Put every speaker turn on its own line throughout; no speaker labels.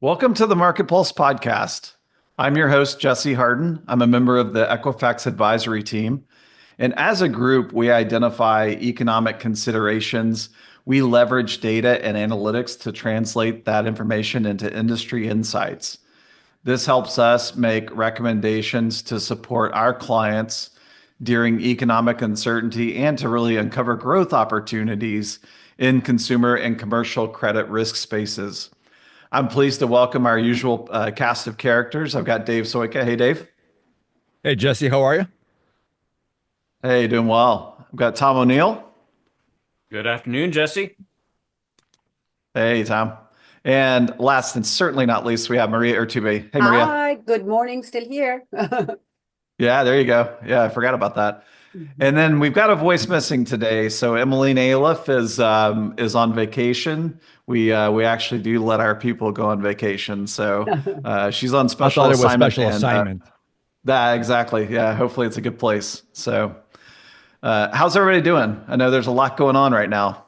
Welcome to the Market Pulse podcast. I'm your host, Jesse Harden. I'm a member of the Equifax advisory team. And as a group, we identify economic considerations. We leverage data and analytics to translate that information into industry insights. This helps us make recommendations to support our clients during economic uncertainty and to really uncover growth opportunities in consumer and commercial credit risk spaces. I'm pleased to welcome our usual cast of characters. I've got Dave Soika. Hey, Dave.
Hey Jesse, how are you?
Hey, doing well. I've got Tom O'Neill.
Good afternoon, Jesse.
Hey, Tom. And last and certainly not least, we have Maria Urtubey. Hey, Maria.
Hi, good morning, still here.
Yeah, there you go. Yeah, I forgot about that. And then we've got a voice missing today. So Emmeline Aliff is on vacation. We actually do let our people go on vacation. So she's on
I
special
thought it was
assignment.
special assignment.
That exactly. Yeah, hopefully it's a good place. So how's everybody doing? I know there's a lot going on right now.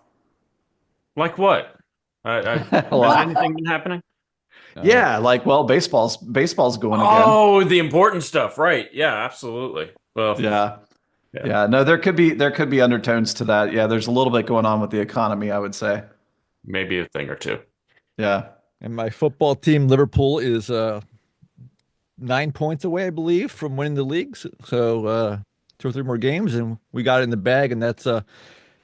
Like what?
A
Has
lot.
anything been happening?
Yeah, like baseball's going again.
Oh, the important stuff, right? Yeah, absolutely. Well,
Yeah.
yeah.
Yeah. No, there could be undertones to that. Yeah, there's a little bit going on with the economy, I would say.
Maybe a thing or two.
Yeah.
And my football team, Liverpool, is 9 points away, I believe, from winning the league. So 2 or 3 more games, and we got it in the bag. And that's not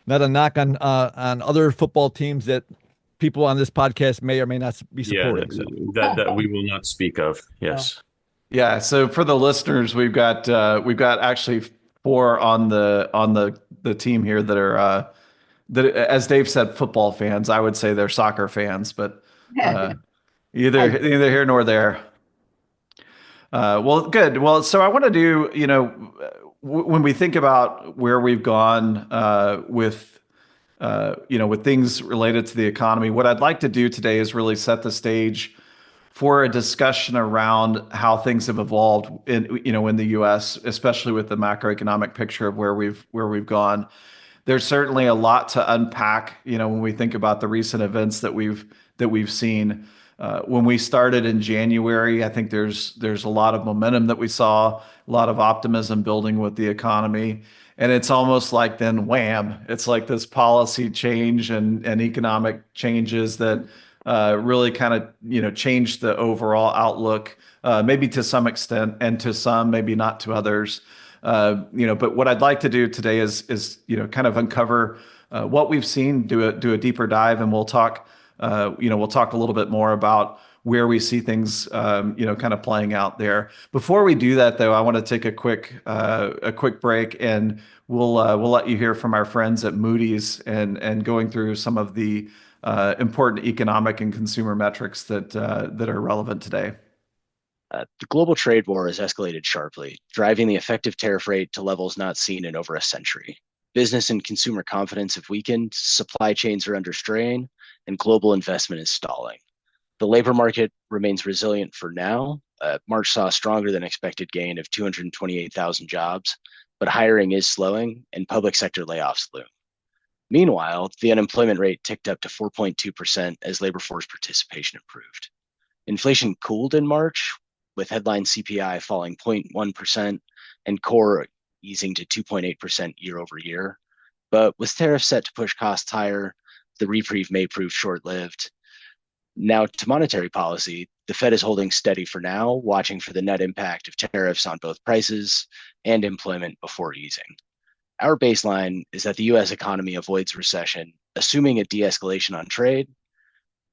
a knock on other football teams that people on this podcast may or may not be
Yeah,
supporting. So.
that we will not speak of. Yes.
Yeah. So for the listeners, we've got actually four on the team here that are that, as Dave said, football fans. I would say they're soccer fans, but either here nor there. Well, good. Well, so I want to do, when we think about where we've gone with things related to the economy, what I'd like to do today is really set the stage for a discussion around how things have evolved in the U.S., especially with the macroeconomic picture of where we've gone. There's certainly a lot to unpack, when we think about the recent events that we've seen. When we started in January, I think there's a lot of momentum that we saw, a lot of optimism building with the economy. And it's almost like then wham, it's like this policy change and economic changes that really kind of, changed the overall outlook, maybe to some extent, and to some, maybe not to others. But what I'd like to do today is kind of uncover what we've seen, do a deeper dive, and we'll talk a little bit more about where we see things, kind of playing out there. Before we do that, though, I want to take a quick break, and we'll let you hear from our friends at Moody's and going through some of the important economic and consumer metrics that are relevant today.
The global trade war has escalated sharply, driving the effective tariff rate to levels not seen in over a century. Business and consumer confidence have weakened, supply chains are under strain, and global investment is stalling. The labor market remains resilient for now. March saw a stronger than expected gain of 228,000 jobs, but hiring is slowing and public sector layoffs loom. Meanwhile, the unemployment rate ticked up to 4.2% as labor force participation improved. Inflation cooled in March, with headline CPI falling 0.1% and core easing to 2.8% year over year. But with tariffs set to push costs higher, the reprieve may prove short-lived. Now to monetary policy, the Fed is holding steady for now, watching for the net impact of tariffs on both prices and employment before easing. Our baseline is that the US economy avoids recession, assuming a de-escalation on trade,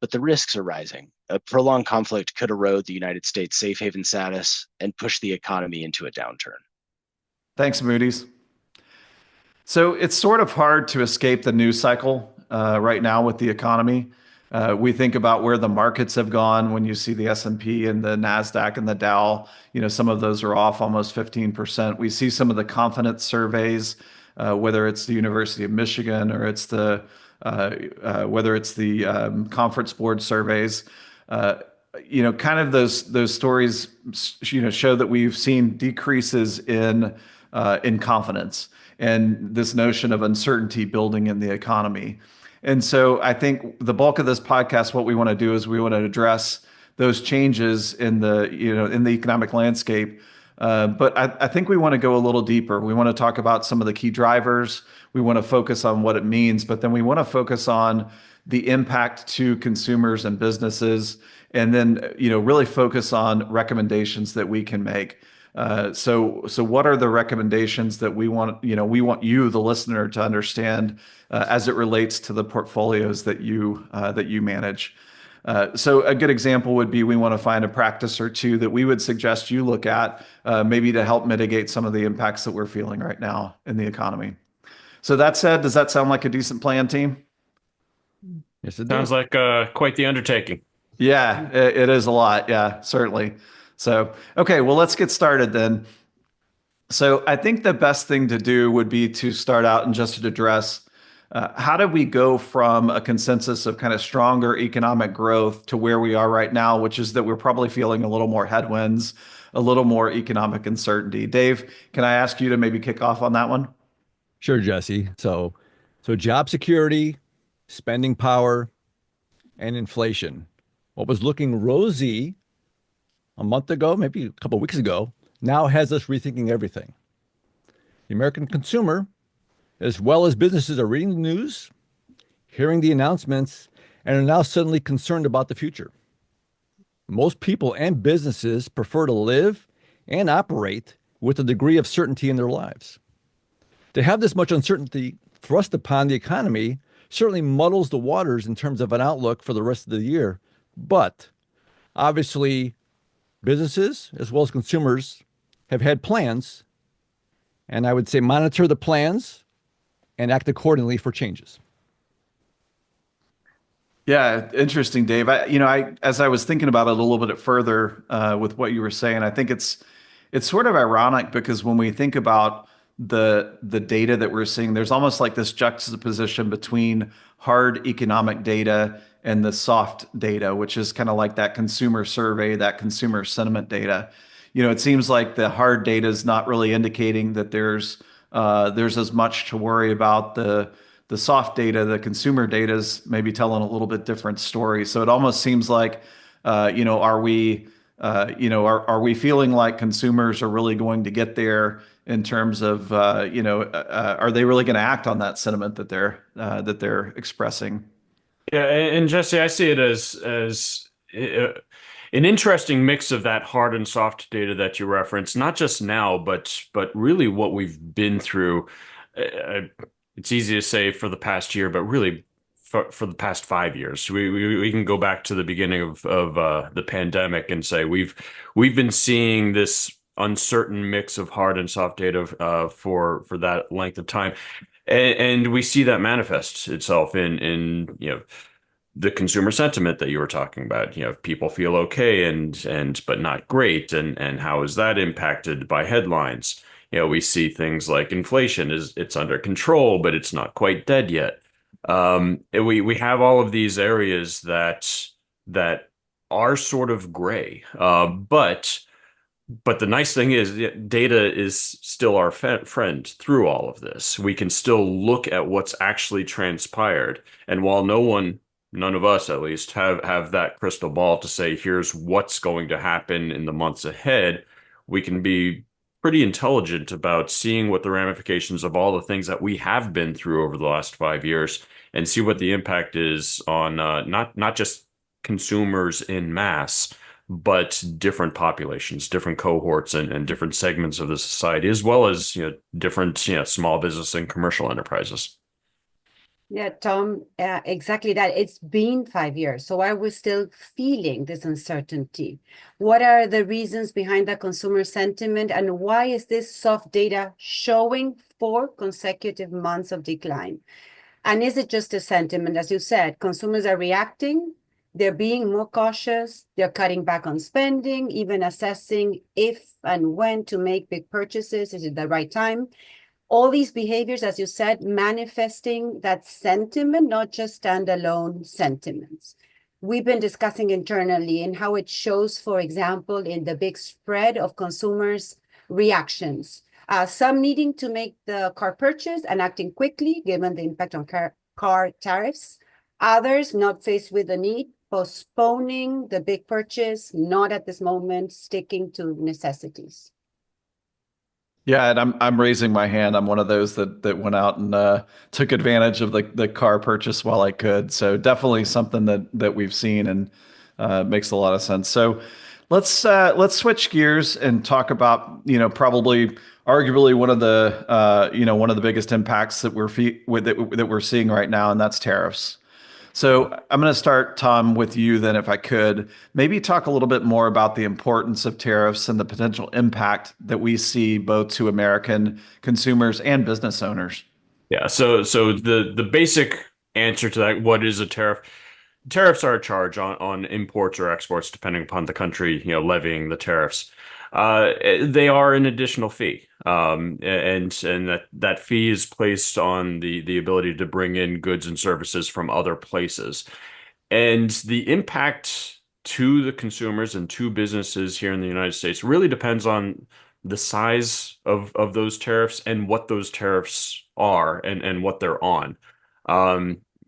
but the risks are rising. A prolonged conflict could erode the United States safe haven status and push the economy into a downturn.
Thanks, Moody's. So it's sort of hard to escape the news cycle right now with the economy. We think about where the markets have gone when you see the S&P and the NASDAQ and the Dow. Some of those are off almost 15%. We see some of the confidence surveys, whether it's the University of Michigan or whether it's the Conference Board surveys. Kind of those stories, show that we've seen decreases in confidence and this notion of uncertainty building in the economy. And so I think the bulk of this podcast, what we want to do is we want to address those changes in the, in the economic landscape. But I think we want to go a little deeper. We want to talk about some of the key drivers. We want to focus on what it means, but then we want to focus on the impact to consumers and businesses, and then, really focus on recommendations that we can make. So what are the recommendations that we want you, the listener, to understand as it relates to the portfolios that you manage? So a good example would be we want to find a practice or two that we would suggest you look at, maybe to help mitigate some of the impacts that we're feeling right now in the economy. So that said, does that sound like a decent plan, team?
Yes, it
Sounds
does.
like quite the undertaking.
Yeah, it is a lot. Yeah, certainly. So, okay, well, let's get started then. So I think the best thing to do would be to start out and just address how did we go from a consensus of kind of stronger economic growth to where we are right now, which is that we're probably feeling a little more headwinds, a little more economic uncertainty. Dave, can I ask you to maybe kick off on that one?
Sure, Jesse. So job security, spending power, and inflation. What was looking rosy a month ago, maybe a couple of weeks ago, now has us rethinking everything. The American consumer, as well as businesses, are reading the news, hearing the announcements, and are now suddenly concerned about the future. Most people and businesses prefer to live and operate with a degree of certainty in their lives. To have this much uncertainty thrust upon the economy certainly muddles the waters in terms of an outlook for the rest of the year. But obviously, businesses as well as consumers have had plans, and I would say monitor the plans and act accordingly for changes.
Yeah, interesting, Dave. As I was thinking about it a little bit further with what you were saying, I think it's sort of ironic because when we think about the data that we're seeing, there's almost like this juxtaposition between hard economic data and the soft data, which is kind of like that consumer survey, that consumer sentiment data. It seems like the hard data is not really indicating that there's as much to worry about. The soft data, the consumer data is maybe telling a little bit different story. So it almost seems like, are we feeling like consumers are really going to get there in terms of, are they really going to act on that sentiment that they're expressing?
Yeah, and Jesse, I see it as an interesting mix of that hard and soft data that you referenced, not just now, but really what we've been through. It's easy to say for the past year, but really for the past 5 years. We can go back to the beginning of the pandemic and say we've been seeing this uncertain mix of hard and soft data for that length of time. And we see that manifest itself in the consumer sentiment that you were talking about. People feel okay and but not great, and how is that impacted by headlines? We see things like inflation it's under control, but it's not quite dead yet. And we have all of these areas that are sort of gray, but the nice thing is data is still our friend through all of this. We can still look at what's actually transpired. And while none of us at least, have that crystal ball to say, here's what's going to happen in the months ahead, we can be pretty intelligent about seeing what the ramifications of all the things that we have been through over the last 5 years and see what the impact is on not just consumers in mass, but different populations, different cohorts, and different segments of the society, as well as different small business and commercial enterprises.
Yeah, Tom, exactly that. It's been 5 years. So why are we still feeling this uncertainty? What are the reasons behind the consumer sentiment? And why is this soft data showing 4 consecutive months of decline? And is it just a sentiment? As you said, consumers are reacting. They're being more cautious. They're cutting back on spending, even assessing if and when to make big purchases. Is it the right time? All these behaviors, as you said, manifesting that sentiment, not just standalone sentiments. We've been discussing internally and how it shows, for example, in the big spread of consumers' reactions. Some needing to make the car purchase and acting quickly, given the impact on car tariffs. Others not faced with the need postponing the big purchase, not at this moment, sticking to necessities.
Yeah, and I'm raising my hand. I'm one of those that went out and took advantage of the car purchase while I could. So definitely something that we've seen and makes a lot of sense. So let's switch gears and talk about probably arguably one of the one of the biggest impacts that that we're seeing right now, and that's tariffs. So I'm going to start, Tom, with you then, if I could. Maybe talk a little bit more about the importance of tariffs and the potential impact that we see both to American consumers and business owners.
Yeah, so the basic answer to that, what is a tariff? Tariffs are a charge on imports or exports, depending upon the country, levying the tariffs. They are an additional fee, and that fee is placed on the ability to bring in goods and services from other places. And the impact to the consumers and to businesses here in the United States really depends on the size of those tariffs and what those tariffs are and what they're on.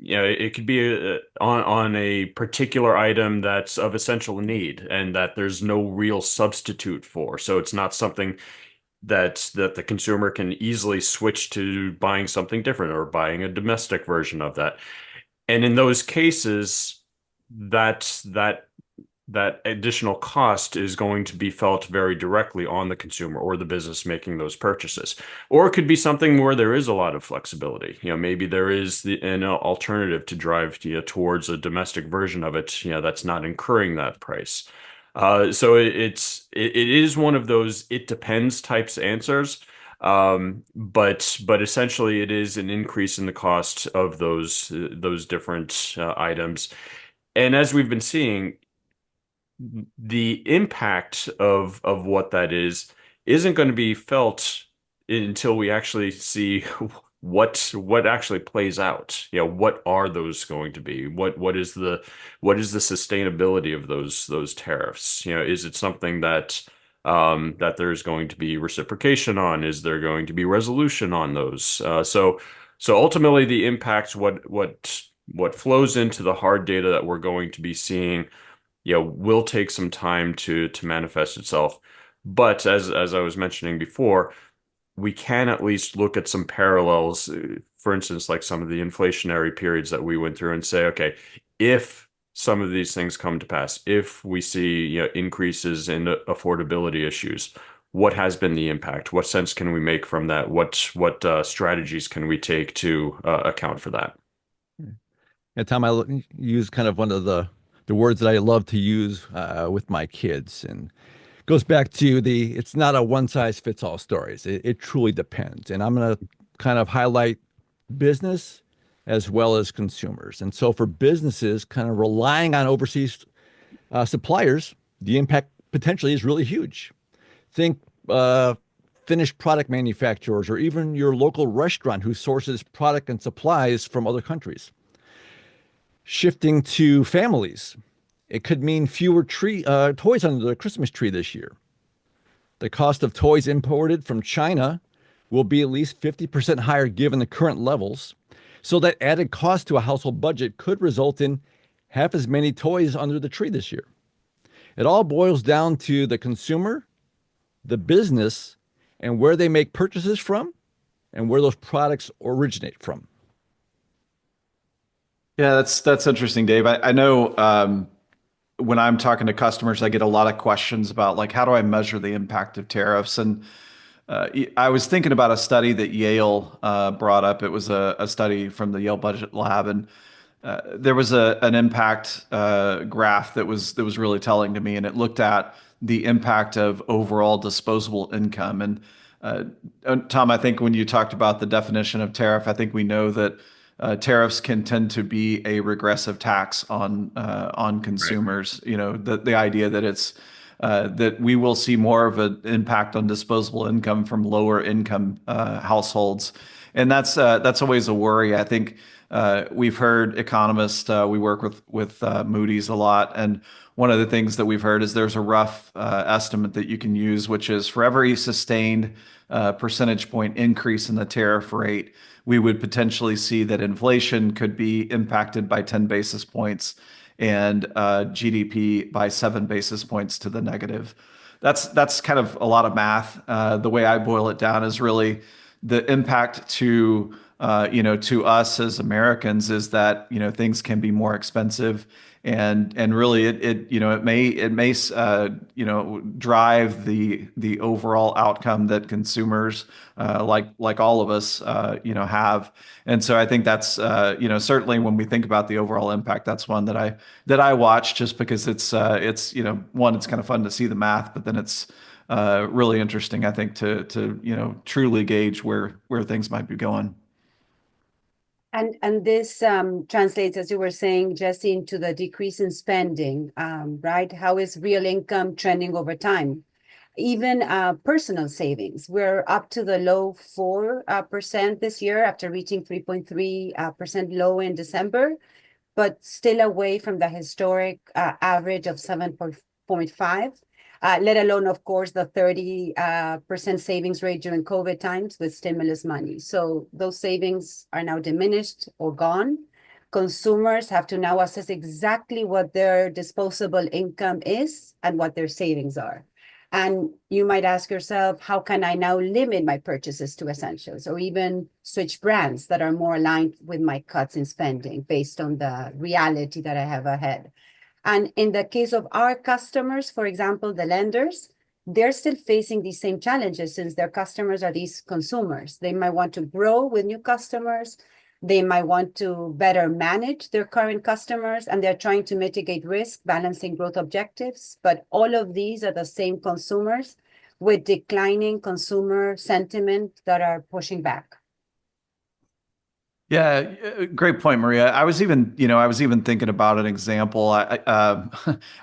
It could be on a particular item that's of essential need and that there's no real substitute for. So it's not something that the consumer can easily switch to buying something different or buying a domestic version of that. And in those cases, that that that additional cost is going to be felt very directly on the consumer or the business making those purchases. Or it could be something where there is a lot of flexibility. Maybe there is an alternative to drive towards a domestic version of it, that's not incurring that price. So it is one of those it depends types answers. But essentially it is an increase in the cost of those different items. And as we've been seeing, the impact of what that isn't going to be felt until we actually see what actually plays out. What are those going to be? What is the sustainability of those tariffs? Is it something that there's going to be reciprocation on? Is there going to be resolution on those? So ultimately the impacts, what flows into the hard data that we're going to be seeing, will take some time to manifest itself. But as I was mentioning before, we can at least look at some parallels, for instance, like some of the inflationary periods that we went through and say, okay, if some of these things come to pass, if we see, increases in affordability issues, what has been the impact? What sense can we make from that? What strategies can we take to account for that?
And Tom, use kind of one of the words that I love to use with my kids, and goes back to it's not a one size fits all stories. It truly depends. And I'm going to kind of highlight business as well as consumers. And so for businesses kind of relying on overseas suppliers, the impact potentially is really huge. Think finished product manufacturers or even your local restaurant who sources product and supplies from other countries. Shifting to families, it could mean fewer toys under the Christmas tree this year. The cost of toys imported from China will be at least 50% higher given the current levels. So that added cost to a household budget could result in half as many toys under the tree this year. It all boils down to the consumer, the business, and where they make purchases from and where those products originate from.
Yeah, that's interesting, Dave. I know when I'm talking to customers, I get a lot of questions about like how do I measure the impact of tariffs? And I was thinking about a study that Yale brought up. It was a study from the Yale Budget Lab, and there was an impact graph that was really telling to me, and it looked at the impact of overall disposable income. And Tom, I think when you talked about the definition of tariff, I think we know that tariffs can tend to be a regressive tax on consumers. Right. The idea that it's that we will see more of an impact on disposable income from lower income households, and that's always a worry. I think we've heard economists. We work with Moody's a lot, and one of the things that we've heard is there's a rough estimate that you can use, which is for every sustained percentage point increase in the tariff rate, we would potentially see that inflation could be impacted by 10 basis points. and GDP by 7 basis points to the negative. That's kind of a lot of math. The way I boil it down is really the impact to to us as Americans is that things can be more expensive, and really it may drive the overall outcome that consumers like all of us have. And so I think that's certainly when we think about the overall impact, that's one that I watch, just because it's one, it's kind of fun to see the math, but then it's really interesting, I think, to truly gauge where things might be going.
And this translates, as you were saying, Jesse, into the decrease in spending, right? How is real income trending over time? Even personal savings, we're up to the low 4% this year after reaching 3.3% low in December, but still away from the historic average of 7.5, let alone, of course, the 30% savings rate during COVID times with stimulus money. So those savings are now diminished or gone. Consumers have to now assess exactly what their disposable income is and what their savings are. And you might ask yourself, how can I now limit my purchases to essentials, or even switch brands that are more aligned with my cuts in spending based on the reality that I have ahead? And in the case of our customers, for example, the lenders, they're still facing these same challenges since their customers are these consumers. They might want to grow with new customers. They might want to better manage their current customers, and they're trying to mitigate risk, balancing growth objectives. But all of these are the same consumers with declining consumer sentiment that are pushing back.
Yeah, great point, Maria. I was even thinking about an example. I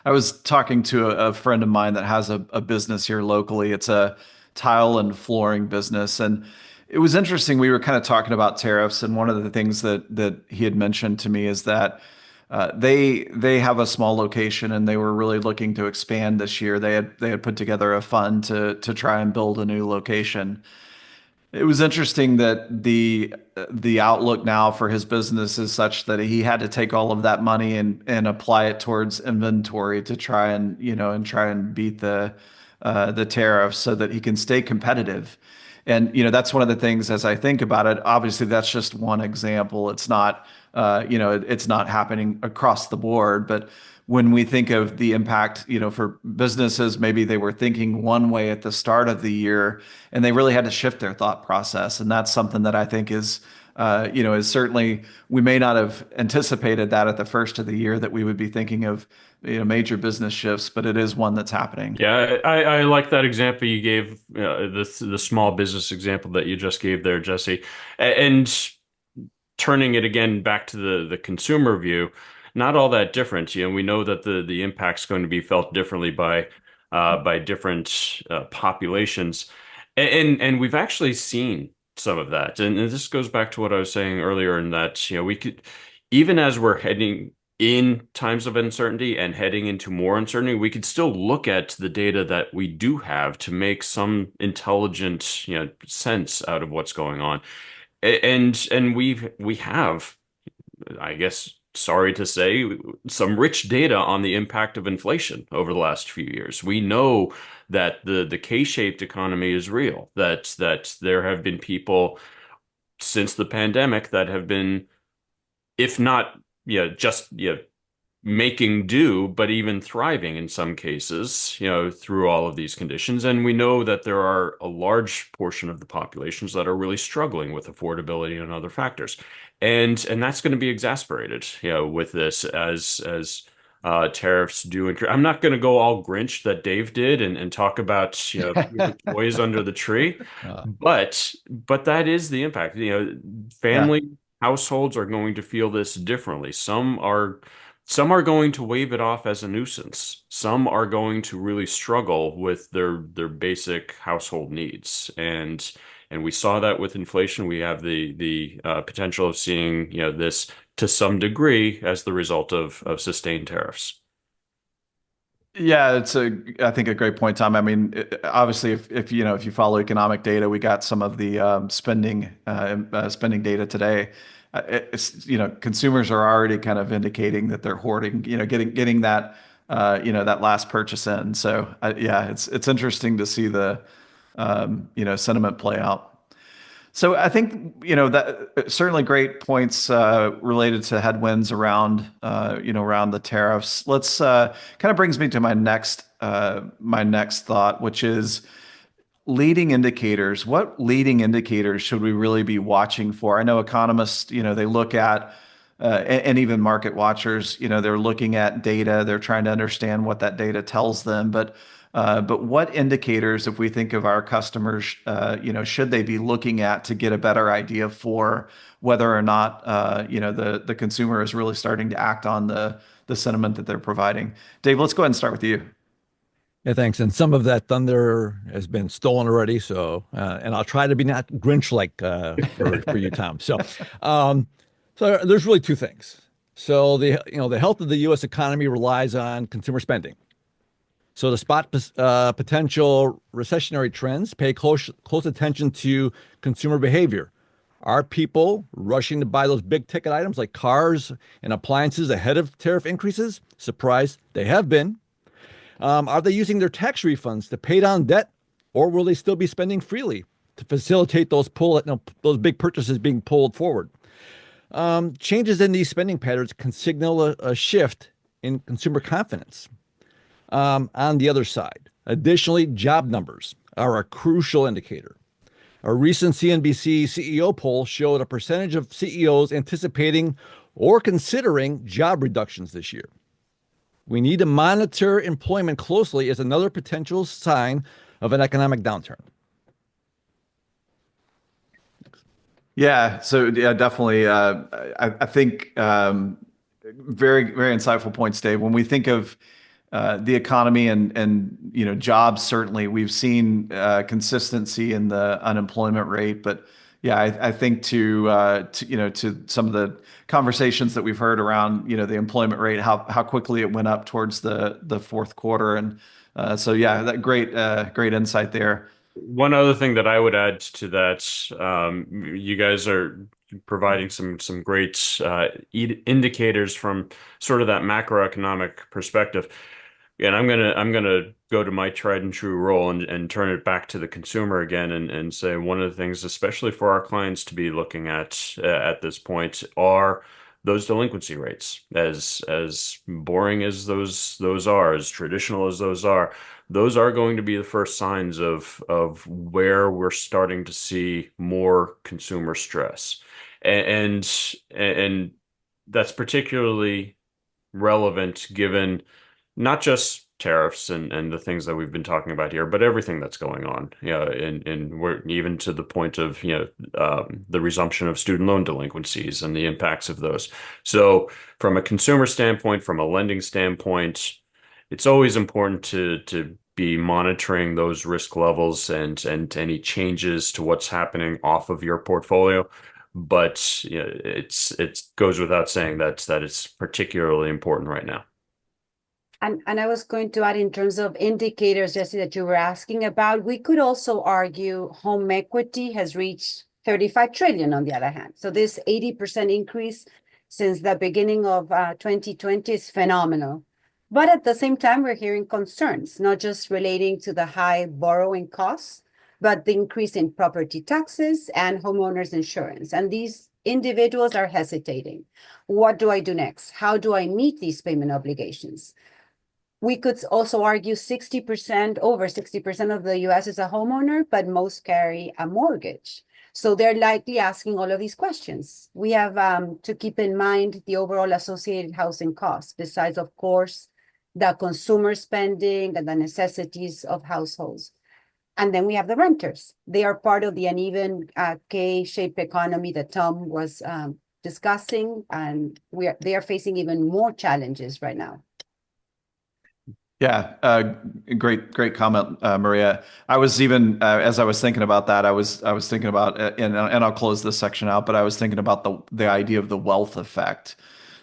was talking to a friend of mine that has a business here locally. It's a tile and flooring business, and it was interesting. We were kind of talking about tariffs, and one of the things that he had mentioned to me is that they have a small location, and they were really looking to expand this year. They had put together a fund to try and build a new location. It was interesting that the outlook now for his business is such that he had to take all of that money and apply it towards inventory to try and beat the tariffs so that he can stay competitive. And that's one of the things, as I think about it. Obviously, that's just one example. It's not happening across the board, but when we think of the impact, for businesses, maybe they were thinking one way at the start of the year, and they really had to shift their thought process. And that's something that I think is certainly, we may not have anticipated that at the first of the year that we would be thinking of, major business shifts, but it is one that's happening.
Yeah, I like that example you gave, the small business example that you just gave there, Jesse. And turning it again back to the consumer view, not all that different. We know that the impact's going to be felt differently by different populations, and we've actually seen some of that. And this goes back to what I was saying earlier, in that we could, even as we're heading in times of uncertainty and heading into more uncertainty, we could still look at the data that we do have to make some intelligent sense out of what's going on. And we have, I guess, sorry to say, some rich data on the impact of inflation over the last few years. We know that the K-shaped economy is real, that there have been people since the pandemic that have been, if not just making do, but even thriving in some cases, through all of these conditions. And we know that there are a large portion of the populations that are really struggling with affordability and other factors. And that's going to be exacerbated, with this tariffs do increase. I'm not going to go all Grinch that Dave did and talk about, the toys under the tree, but that is the impact. Family households are going to feel this differently. Some are going to wave it off as a nuisance. Some are going to really struggle with their basic household needs. And we saw that with inflation. We have the potential of seeing this to some degree as the result of sustained tariffs.
Yeah, I think a great point, Tom. I mean, obviously, if you follow economic data, we got some of the spending data today. consumers are already kind of indicating that they're hoarding, getting that, that last purchase in. So yeah, it's interesting to see the, sentiment play out. So I think, that certainly great points related to headwinds around, around the tariffs. Let's kind of brings me to my next thought, which is leading indicators. What leading indicators should we really be watching for? I know economists, they look at, and even market watchers, they're looking at data. They're trying to understand what that data tells them. But what indicators, if we think of our customers, should they be looking at to get a better idea for whether or not, the consumer is really starting to act on the sentiment that they're providing? Dave, let's go ahead and start with you.
Yeah, thanks. And some of that thunder has been stolen already. So, and I'll try to be not Grinch-like for you, Tom. So there's really two things. So the health of the U.S. economy relies on consumer spending. So to spot potential recessionary trends, pay close attention to consumer behavior. Are people rushing to buy those big ticket items like cars and appliances ahead of tariff increases? Surprise, they have been. Are they using their tax refunds to pay down debt, or will they still be spending freely to facilitate those big purchases being pulled forward? Changes in these spending patterns can signal a shift in consumer confidence. On the other side, additionally, job numbers are a crucial indicator. A recent CNBC CEO poll showed a percentage of CEOs anticipating or considering job reductions this year. We need to monitor employment closely as another potential sign of an economic downturn.
Yeah, so yeah, definitely. I think very, very insightful points, Dave. When we think of the economy and jobs, certainly we've seen consistency in the unemployment rate, but yeah, I think to some of the conversations that we've heard around the employment rate, how quickly it went up towards the fourth quarter, and so yeah, that great insight there.
One other thing that I would add to that, you guys are providing some great indicators from sort of that macroeconomic perspective. And I'm gonna go to my tried and true role and turn it back to the consumer again and say one of the things, especially for our clients to be looking at this point, are those delinquency rates. As boring as those are, as traditional as those are going to be the first signs of where we're starting to see more consumer stress. And that's particularly relevant given not just tariffs and the things that we've been talking about here, but everything that's going on. And we're even to the point of the resumption of student loan delinquencies and the impacts of those. So from a consumer standpoint, from a lending standpoint, it's always important to be monitoring those risk levels and any changes to what's happening off of your portfolio. But it goes without saying that it's particularly important right now.
And I was going to add, in terms of indicators, Jesse, that you were asking about, we could also argue home equity has reached 35 trillion on the other hand. So this 80% increase since the beginning of 2020 is phenomenal. But at the same time, we're hearing concerns, not just relating to the high borrowing costs, but the increase in property taxes and homeowners insurance. And these individuals are hesitating. What do I do next? How do I meet these payment obligations? We could also argue over 60% of the US is a homeowner, but most carry a mortgage. So they're likely asking all of these questions. We have to keep in mind the overall associated housing costs, besides, of course, the consumer spending and the necessities of households. And then we have the renters. They are part of the uneven K-shaped economy that Tom was discussing, and they are facing even more challenges right now.
Yeah, great comment, Maria. I was even as I was thinking about that, I was thinking about, and I'll close this section out, but I was thinking about the idea of the wealth effect.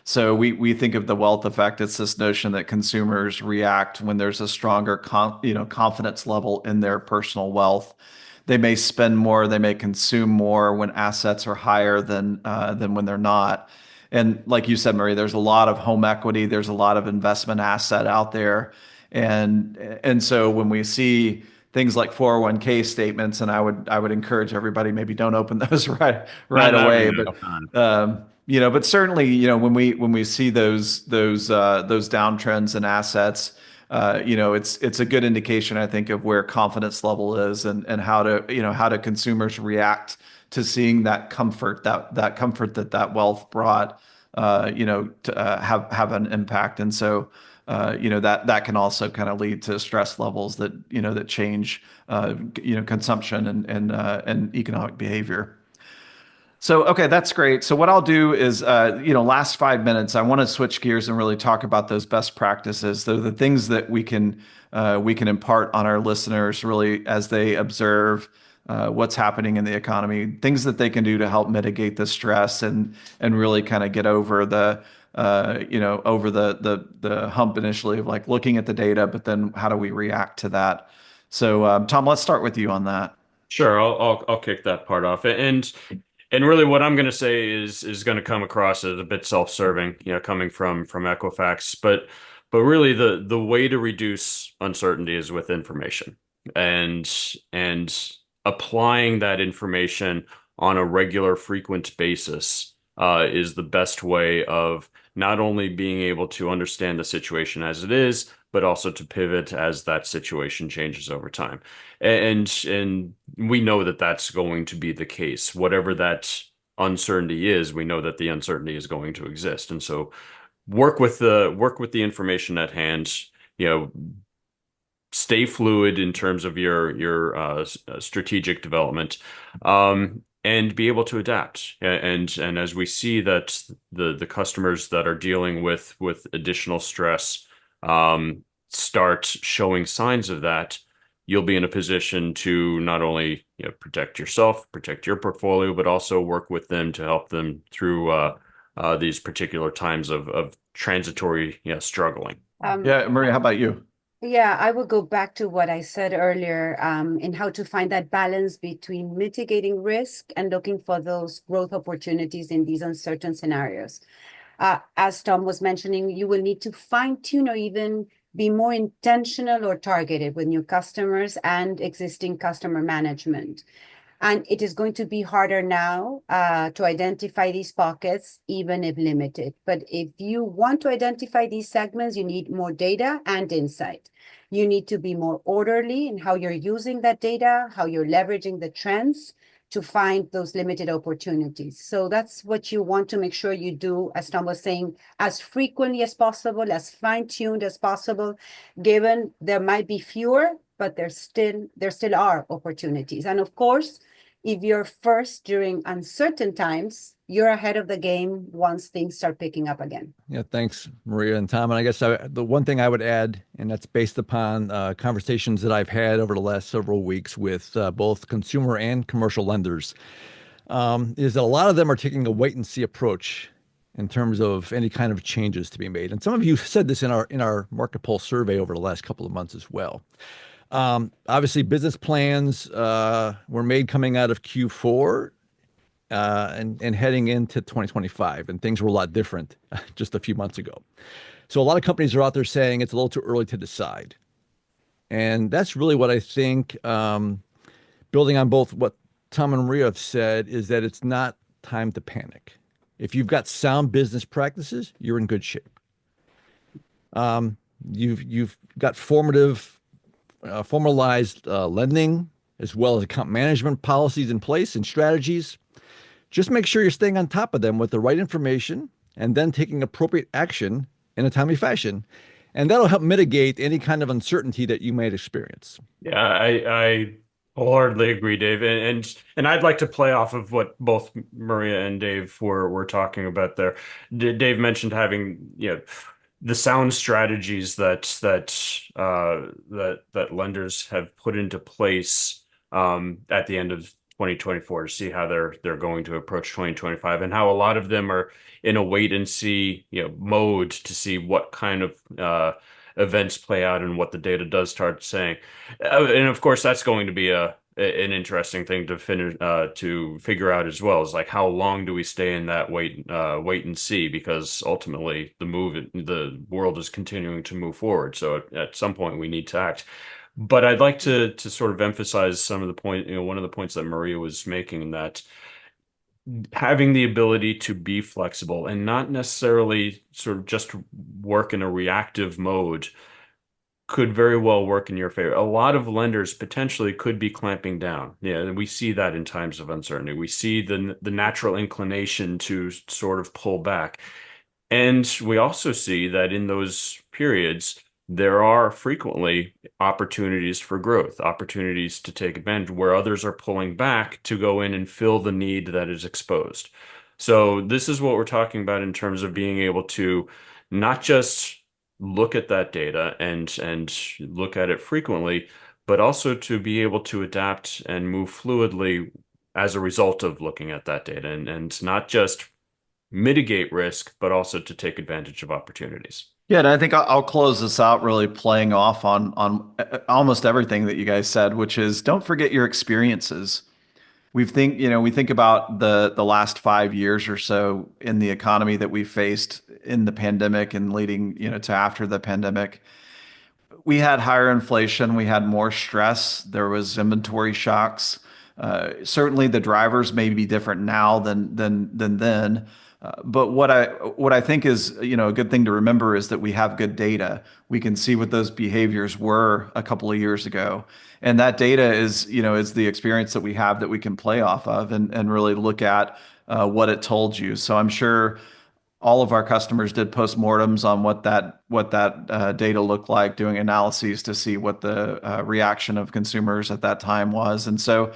So we think of the wealth effect. It's this notion that consumers react when there's a stronger confidence level in their personal wealth. they may spend more, they may consume more when assets are higher than when they're not. And like you said, Marie, there's a lot of home equity, there's a lot of investment asset out there. And so when we see things like 401k statements, and I would encourage everybody, maybe don't open those right
Not
away,
right
but
now.
but certainly, when we see those downtrends in assets, it's a good indication, I think, of where confidence level is, and how do consumers react to seeing that comfort, that comfort that wealth brought, to have an impact. And so, that can also kind of lead to stress levels that change, consumption and economic behavior. So, okay, that's great. So what I'll do is, last 5 minutes, I want to switch gears and really talk about those best practices, the things that we can impart on our listeners really as they observe what's happening in the economy, things that they can do to help mitigate the stress and really kind of get over over the hump initially of like looking at the data, but then how do we react to that? So, Tom, let's start with you on that.
Sure, I'll kick that part off. And really what I'm going to say is going to come across as a bit self-serving, coming from Equifax, but really the way to reduce uncertainty is with information and applying that information on a regular, frequent basis is the best way of not only being able to understand the situation as it is, but also to pivot as that situation changes over time. And we know that that's going to be the case. Whatever that uncertainty is, we know that the uncertainty is going to exist. And so work with the information at hand, you know, stay fluid in terms of your strategic development, and be able to adapt. And as we see that the customers that are dealing with additional stress start showing signs of that, you'll be in a position to not only protect yourself, protect your portfolio, but also work with them to help them through these particular times of transitory struggling.
Yeah, Maria, how about you?
Yeah, I will go back to what I said earlier, in how to find that balance between mitigating risk and looking for those growth opportunities in these uncertain scenarios. As Tom was mentioning, you will need to fine tune or even be more intentional or targeted with new customers and existing customer management. And it is going to be harder now to identify these pockets, even if limited. But if you want to identify these segments, you need more data and insight. You need to be more orderly in how you're using that data, how you're leveraging the trends to find those limited opportunities. So that's what you want to make sure you do, as Tom was saying, as frequently as possible, as fine-tuned as possible, given there might be fewer, but there still are opportunities. And of course, if you're first during uncertain times, you're ahead of the game once things start picking up again.
Yeah, thanks, Maria and Tom. And I guess the one thing I would add, and that's based upon conversations that I've had over the last several weeks with both consumer and commercial lenders, is that a lot of them are taking a wait and see approach in terms of any kind of changes to be made. And some of you said this in our market pulse survey over the last couple of months as well. Obviously, business plans were made coming out of Q4 and heading into 2025, and things were a lot different just a few months ago. So a lot of companies are out there saying it's a little too early to decide. And that's really what I think, building on both what Tom and Maria have said, is that it's not time to panic. If you've got sound business practices, you're in good shape. You've got formalized lending, as well as account management policies in place and strategies. Just make sure you're staying on top of them with the right information and then taking appropriate action in a timely fashion. And that'll help mitigate any kind of uncertainty that you might experience.
Yeah, I wholeheartedly agree, Dave. And I'd like to play off of what both Maria and Dave were talking about there. Dave mentioned having, the sound strategies that lenders have put into place at the end of 2024 to see how they're going to approach 2025, and how a lot of them are in a wait and see mode to see what kind of events play out and what the data does start saying. And of course, that's going to be a an interesting thing to finish to figure out as well, is like how long do we stay in that wait and see, because ultimately the world is continuing to move forward. So at some point we need to act. But I'd like to sort of emphasize some of the point, one of the points that Maria was making, in that having the ability to be flexible and not necessarily sort of just work in a reactive mode could very well work in your favor. A lot of lenders potentially could be clamping down. Yeah, and we see that in times of uncertainty. We see the natural inclination to sort of pull back. And we also see that in those periods, there are frequently opportunities for growth, opportunities to take advantage where others are pulling back to go in and fill the need that is exposed. So this is what we're talking about in terms of being able to not just look at that data and look at it frequently, but also to be able to adapt and move fluidly as a result of looking at that data, and not just mitigate risk, but also to take advantage of opportunities.
Yeah, and I think I'll close this out really playing off on almost everything that you guys said, which is don't forget your experiences. We think about the last 5 years or so in the economy that we faced in the pandemic and leading, to after the pandemic. We had higher inflation, we had more stress, there was inventory shocks. Certainly, the drivers may be different now than then. But what I think is a good thing to remember is that we have good data. We can see what those behaviors were a couple of years ago, and that data is the experience that we have that we can play off of and really look at what it told you. So I'm sure all of our customers did postmortems on what that data looked like, doing analyses to see what the reaction of consumers at that time was, and so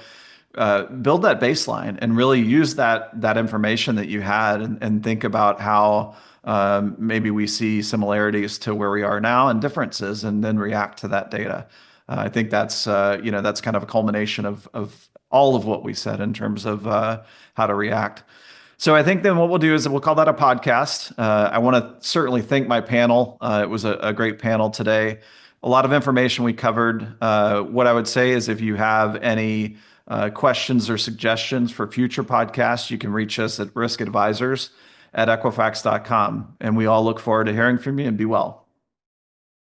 build that baseline and really use that information that you had and think about how maybe we see similarities to where we are now and differences, and then react to that data. I think that's kind of a culmination of all of what we said in terms of how to react. So I think then what we'll do is we'll call that a podcast. I want to certainly thank my panel. It was a great panel today. A lot of information we covered. What I would say is if you have any questions or suggestions for future podcasts, you can reach us at riskadvisors@equifax.com. And we all look forward to hearing from you, and be well.